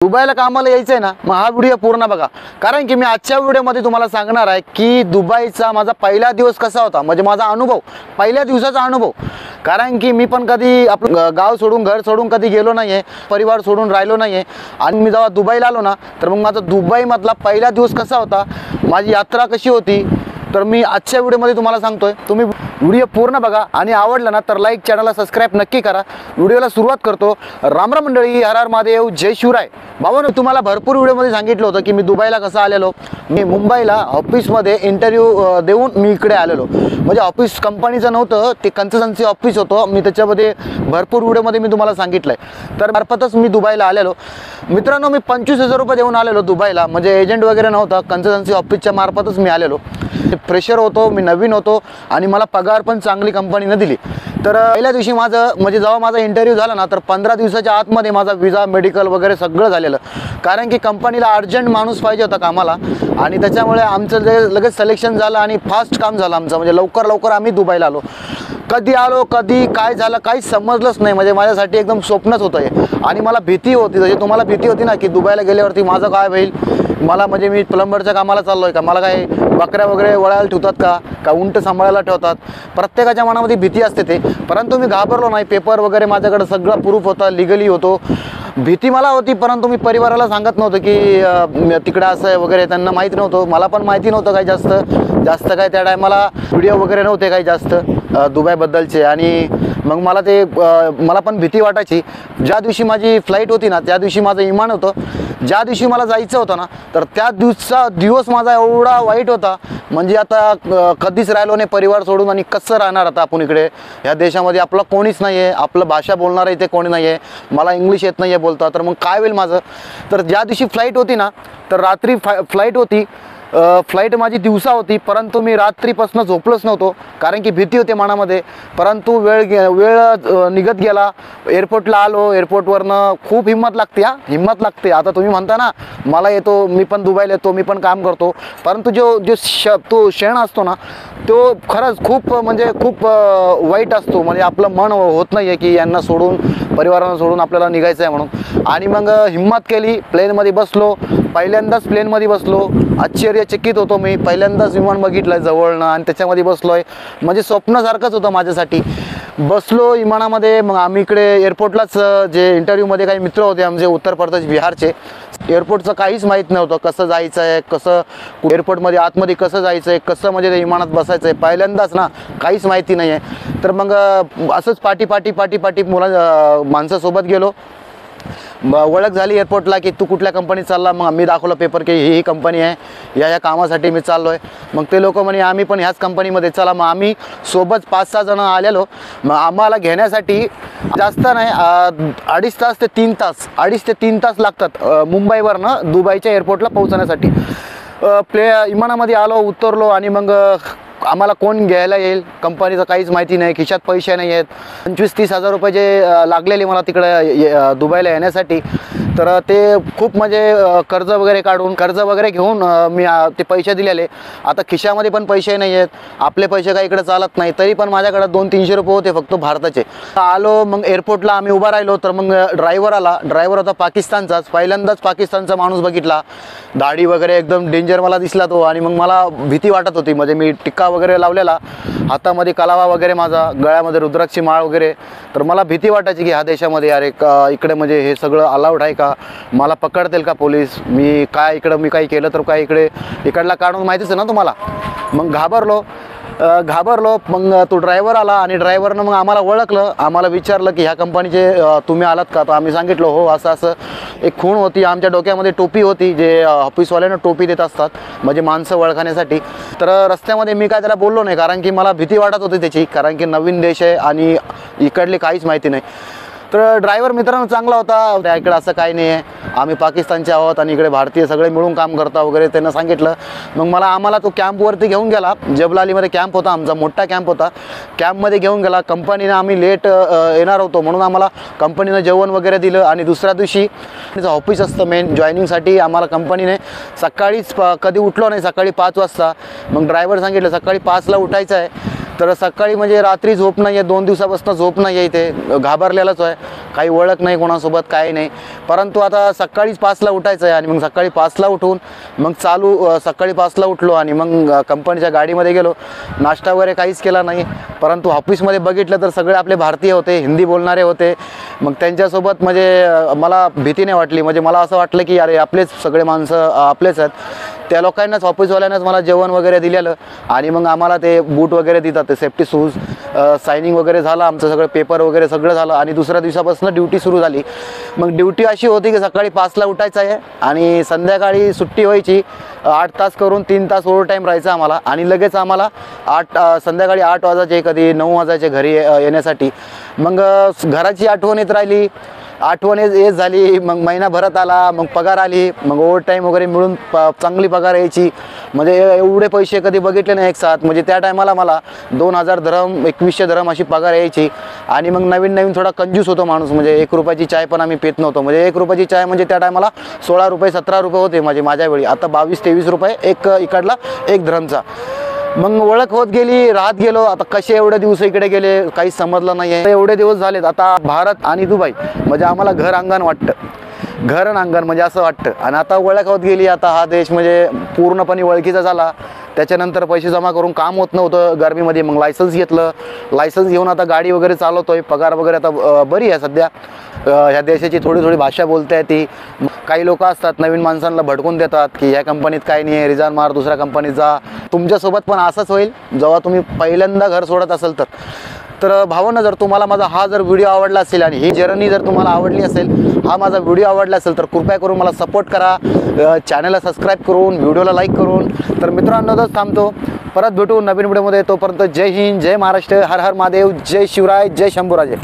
दुबईला कामाला यायचं आहे ना, मग हा व्हिडिओ पूर्ण बघा, कारण की मी आजच्या व्हिडिओमध्ये तुम्हाला सांगणार आहे की दुबईचा माझा पहिला दिवस कसा होता, म्हणजे माझा अनुभव, पहिल्या दिवसाचा अनुभव. कारण की मी पण कधी आपलं गाव सोडून घर सोडून कधी गेलो नाही आहे, परिवार सोडून राहिलो नाही आहे. आणि मी जेव्हा दुबईला आलो ना, तर मग माझा दुबईमधला पहिला दिवस कसा होता, माझी यात्रा कशी होती, तर मी आजच्या व्हिडिओमध्ये तुम्हाला सांगतोय. तुम्ही व्हिडिओ पूर्ण बघा आणि आवडला ना तर लाईक, चॅनलला सबस्क्राईब नक्की करा. व्हिडिओला सुरुवात करतो. राम राम मंडळी, हर हर महादेव, जय शिवराय. भावांनो, तुम्हाला भरपूर व्हिडिओमध्ये सांगितलं होतं की मी दुबईला कसं आलेलो. मी मुंबईला ऑफिसमध्ये इंटरव्ह्यू देऊन मी इकडे आलेलो. म्हणजे ऑफिस कंपनीचं नव्हतं, ते कन्सल्टन्सी ऑफिस होतं. मी त्याच्यामध्ये भरपूर व्हिडिओमध्ये मी तुम्हाला सांगितलं आहे. तर मार्फतच मी दुबईला आलेलो. मित्रांनो, मी 25,000 रुपये देऊन आलेलो दुबईला. म्हणजे एजंट वगैरे नव्हता, कन्सल्टन्सी ऑफिसच्या मार्फतच मी आलेलो. फ्रेशर होतो, मी नवीन होतो आणि मला पगार पण चांगली कंपनीने दिली. तर पहिल्या दिवशी माझं म्हणजे जेव्हा माझा इंटरव्ह्यू झाला ना, तर 15 दिवसाच्या आतमध्ये माझा विजा, मेडिकल वगैरे सगळं झालेलं. कारण की कंपनीला अर्जंट माणूस पाहिजे होता कामाला आणि त्याच्यामुळे आमचं लगेच सिलेक्शन झालं आणि फास्ट काम झालं आमचं. म्हणजे लवकर आम्ही दुबईला आलो. कधी आलो, कधी काय झालं काहीच समजलंच नाही. म्हणजे माझ्यासाठी एकदम स्वप्नच होतं हे. आणि मला भीती होती, जशी तुम्हाला भीती होती ना की दुबईला गेल्यावरती माझं काय होईल, मला म्हणजे मी प्लंबरच्या कामाला चाललो आहे का, मला काय बकऱ्या वगैरे वळायला ठेवतात का उंट सांभाळायला ठेवतात. प्रत्येकाच्या मनामध्ये भीती असते ते. परंतु मी घाबरलो नाही. पेपर वगैरे माझ्याकडे सगळं प्रूफ होता, लिगली होतो. भीती मला होती, परंतु मी परिवाराला सांगत नव्हतं की तिकडं असं आहे वगैरे. त्यांना माहीत नव्हतं, मला पण माहिती नव्हतं काही जास्त काय त्या टायमाला व्हिडिओ वगैरे नव्हते काही जास्त दुबईबद्दलचे. आणि मग मला पण भीती वाटायची. ज्या दिवशी माझी फ्लाईट होती ना, त्या दिवशी माझं विमान होतं. ज्या दिवशी मला जायचं होतं ना, तर त्या दिवस माझा एवढा वाईट होता. म्हणजे आता कधीच राहिलो नाही परिवार सोडून. आणि कसं राहणार आता आपण इकडे ह्या देशामध्ये, आपलं कोणीच नाही आहे, आपलं भाषा बोलणारं इथे कोणी नाही आहे, मला इंग्लिश येत नाही आहे बोलता. तर मग काय होईल माझं. तर ज्या दिवशी फ्लाईट होती ना, तर रात्री फ्लाईट होती. फ्लाईट माझी दिवसा होती, परंतु मी रात्रीपासून झोपलोच नव्हतो, कारण की भीती होती मनामध्ये. परंतु वेळ निघत गेला. एअरपोर्टला आलो. एअरपोर्टवरनं खूप हिंमत लागते. आता तुम्ही म्हणता ना मला येतो, मी पण दुबईला येतो, मी पण काम करतो. परंतु तो क्षण असतो ना, तो खरंच खूप वाईट असतो. म्हणजे आपलं मन होत नाही आहे की यांना सोडून, परिवारांना सोडून आपल्याला निघायचं आहे म्हणून. आणि मग हिंमत केली. प्लेनमध्ये बसलो. पहिल्यांदाच प्लेनमध्ये बसलो. आश्चर्यचकित होतो मी. पहिल्यांदाच विमान बघितलं जवळनं आणि त्याच्यामध्ये बसलो आहे. म्हणजे स्वप्नासारखंच होतं माझ्यासाठी. बसलो विमानामध्ये. मग आम्ही इकडे एअरपोर्टलाच जे इंटरव्ह्यूमध्ये काही मित्र होते आमचे उत्तर प्रदेश, बिहारचे. एअरपोर्टचं काहीच माहीत नव्हतं, कसं जायचं आहे, कसं एअरपोर्टमध्ये आतमध्ये कसं जायचं आहे, कसं म्हणजे ते विमानात बसायचं आहे. पहिल्यांदाच ना, काहीच माहिती नाही आहे. तर मग असंच पाठी माणसासोबत गेलो. ओळख झाली एअरपोर्टला की तू कुठल्या कंपनीत चालला. मग आम्ही दाखवलं पेपर की ही कामं आहे, या कामासाठी मी चाललो आहे. मग ते लोक म्हणे आम्ही पण ह्याच कंपनीमध्ये चला. मग आम्ही सोबत 5-6 जण आलेलो. मग आम्हाला घेण्यासाठी जास्त नाही 2.5 ते 3 तास लागतात मुंबईवरनं दुबईच्या एअरपोर्टला पोहोचण्यासाठी. विमानामध्ये आलो, उतरलो आणि मग आम्हाला कोण घ्यायला येईल कंपनीचं काहीच माहिती नाही. खिशात पैसे नाही आहेत. 25-30 हजार रुपये जे लागलेले मला तिकडे दुबईला येण्यासाठी. तर ते खूप कर्ज वगैरे घेऊन मी ते पैसे दिलेले. आता खिशामध्ये पण पैसे नाही आहेत, आपले पैसे काही इकडे चालत नाही. तरी पण माझ्याकडे 200-300 रुपये होते फक्त भारताचे. आलो. मग एअरपोर्टला आम्ही उभा राहिलो. तर मग ड्रायव्हर आला. ड्रायव्हर होता पाकिस्तानचाच. पहिल्यांदाच पाकिस्तानचा माणूस बघितला. दाढी वगैरे एकदम डेंजर मला दिसला तो. आणि मग मला भीती वाटत होती. म्हणजे मी टिक्का वगैरे लावलेला, हातामध्ये कलावा वगैरे, माझा गळ्यामध्ये रुद्राक्षी माळ वगैरे. तर मला भीती वाटायची की ह्या देशामध्ये अरे इकडे म्हणजे हे सगळं अलाउड आहे का, मला पकडतील का पोलीस, मी काही केलं तर काय इकडला काढून माहितीच आहे ना तुम्हाला. मग घाबरलो. मग तो ड्रायव्हर आला आणि ड्रायव्हरनं मग आम्हाला ओळखलं. आम्हाला विचारलं की ह्या कंपनीचे तुम्ही आलात का. तर आम्ही सांगितलं हो असं. एक खूण होती आमच्या डोक्यामध्ये, टोपी होती, जे ऑफिसवाल्यानं टोपी देत असतात म्हणजे माणसं ओळखण्यासाठी. तर रस्त्यामध्ये मी काय त्याला बोललो नाही, कारण की मला भीती वाटत होती त्याची, कारण की नवीन देश आहे आणि इकडली काहीच माहिती नाही. तर ड्रायव्हर मित्रांनो चांगला होता. इकडे असं काही नाही आहे, आम्ही पाकिस्तानचे आहोत आणि इकडे भारतीय सगळे मिळून काम करता वगैरे त्यांना सांगितलं. मग आम्हाला तो कॅम्पवरती घेऊन गेला. जबलालीमध्ये कॅम्प होता आमचा, मोठा कॅम्प होता. कॅम्पमध्ये घेऊन गेला. कंपनीनं आम्ही लेट येणार होतो म्हणून आम्हाला कंपनीनं जेवण वगैरे दिलं. आणि दुसऱ्या दिवशी ऑफिस असतं मेन जॉईनिंगसाठी. आम्हाला कंपनीने सकाळीच कधी उठलो नाही, सकाळी 5 वाजता. मग ड्रायव्हर सांगितलं सकाळी 5ला उठायचं आहे. तर सकाळी म्हणजे रात्री झोप नाही आहे, 2 दिवसापासून झोप नाही आहे, इथे घाबरलेलाच आहे, काही ओळख नाही कोणासोबत, काही नाही. परंतु आता सकाळीच 5ला उठायचं आहे आणि मग सकाळी 5ला उठून मग सकाळी 5ला उठलो आणि मग कंपनीच्या गाडीमध्ये गेलो. नाश्ता वगैरे काहीच केला नाही. परंतु ऑफिसमध्ये बघितलं तर सगळे आपले भारतीय होते, हिंदी बोलणारे होते. मग त्यांच्यासोबत म्हणजे मला भीती नाही वाटली. म्हणजे मला असं वाटलं की अरे आपलेच सगळे माणसं आपलेच आहेत. त्या लोकांनाच, ऑफिसवाल्यांनाच मला जेवण वगैरे दिलेलं आणि मग आम्हाला ते बूट वगैरे देतात, ते सेफ्टी शूज, सायनिंग वगैरे झालं आमचं, सगळं पेपर वगैरे सगळं झालं आणि दुसऱ्या दिवसापासून ड्युटी सुरू झाली. मग ड्युटी अशी होती की सकाळी 5ला उठायचं आहे आणि संध्याकाळी सुट्टी व्हायची. 8 तास करून 3 तास ओव्हर टाईम राहायचा आम्हाला आणि लगेच आम्हाला संध्याकाळी 8 वाजायचे, कधी 9 वाजायचे घरी येण्यासाठी. मग घराची आठवण येत राहिली, आठवण येत झाली. मग महिना भरत आला, मग पगार आली, मग ओव्हर टाईम वगैरे मिळून चांगली पगार यायची. म्हणजे एवढे पैसे कधी बघितले नाही एक साथ. म्हणजे त्या टायमाला मला 2000 धरम, 2100 धरम अशी पगार यायची. आणि मग नवीन थोडा कंजूस होतो माणूस. म्हणजे 1 रुपयाची चाय पण आम्ही पित नव्हतो. म्हणजे 1 रुपयाची चाय म्हणजे त्या टायमाला 16 रुपये 17 रुपये होते माझ्या वेळी. आता 22-23 रुपये एक इकडला 1 धरमचा. मग ओळख होत गेली, राहत गेलो. आता कसे एवढे दिवस इकडे गेले काही समजलं नाही आहे. एवढे दिवस झालेत आता भारत आणि दुबई म्हणजे आम्हाला घर अंगण वाटतं, घर आणि अंगण म्हणजे असं वाटतं. आणि आता ओळख होत गेली. आता हा देश म्हणजे पूर्णपणे ओळखीचा झाला. त्याच्यानंतर पैसे जमा करून काम होत नव्हतं गरमीमध्ये. मग लायसन्स घेतलं, लायसन्स घेऊन आता गाडी वगैरे चालवतोय. पगार वगैरे आता बरी आहे सध्या. ह्या देशाची थोडी भाषा बोलता येते. काही लोक असतात नवीन माणसांना भडकून देतात की ह्या कंपनीत काही नाही आहे, रिझाईन मार, दुसऱ्या कंपनीत जा. तुमच्यासोबत पण असंच होईल जेव्हा तुम्ही पहिल्यांदा घर सोडत असाल तर भावांनो, जर तुम्हाला माझा हा जर व्हिडिओ आवडला असेल आणि ही जर्नी जर तुम्हाला आवडली असेल, हा माझा व्हिडिओ आवडला असेल तर कृपया करून मला सपोर्ट करा, चॅनलला सबस्क्राईब करून, व्हिडिओला लाईक करून. तर मित्रांनो, तर थांबतो. परत भेटू नवीन व्हिडिओमध्ये. तोपर्यंत जय हिंद, जय महाराष्ट्र, हर हर महादेव, जय शिवराय, जय शंभूराजे.